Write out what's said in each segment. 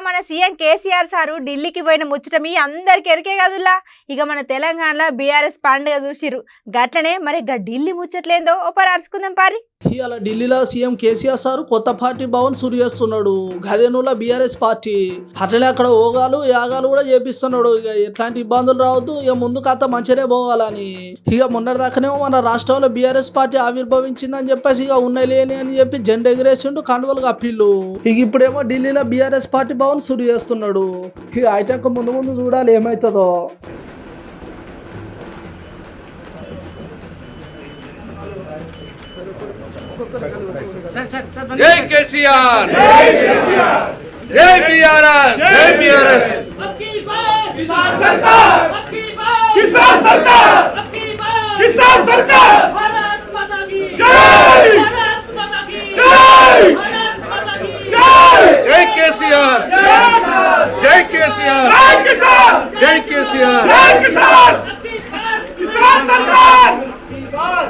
మన CM KCR sir ఢిల్లీకి పోయిన ముచ్చట మీ అందరికి ఎరికే కదులా. ఇక మన తెలంగాణలో బీఆర్ఎస్ పండుగ చూసిరు. గట్లనే మరి ఢిల్లీ ముచ్చట్లేందో ఒకసారి అరుచుకుందాం పారి. ఇవాళ ఢిల్లీలో సీఎం కేసీఆర్ సార్ కొత్త పార్టీ భవన్ సురు చేస్తున్నాడు. గదేనుల బీఆర్ఎస్ పార్టీ అట్లనే అక్కడ ఓగాలు యాగాలు కూడా చేపిస్తున్నాడు. ఇక ఎట్లాంటి ఇబ్బందులు రావద్దు, ఇక ముందు కథ మంచిగానే పోవాలని. ఇక మొన్నటిదాకానేమో మన రాష్ట్రంలో బీఆర్ఎస్ పార్టీ ఆవిర్భవించిందని చెప్పేసి ఇక ఉన్నాయి లేని అని చెప్పి జెండా ఎగిరేసిండు, కండువలు కప్పిళ్ళు. ఇక ఇప్పుడేమో ఢిల్లీలో బీఆర్ఎస్ పార్టీ భవన్ సురు చేస్తున్నాడు. ఇక అయితే ముందు ముందు చూడాలి ఏమవుతుందో. जय केसीआर, जय बीआरएस, जय बीआरएस। किसान सरकार, किसान सरकार, किसान सरकार, भारत माता की जय, भारत माता की जय, भारत माता की जय। जय केसीआर, जय केसीआर, जय किसान, जय केसीआर, जय किसान, किसान सरकार,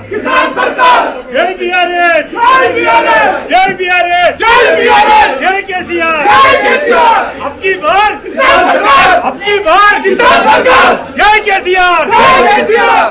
किसान सरकार, जय बीआरएस, जय बीआरएस, जय बीआरएस, जय बीआरएस, जय केसीआर, जय केसीआर। अब की बार किसान सरकार, अब की बार किसान सरकार, जय केसीआर, जय केसीआर।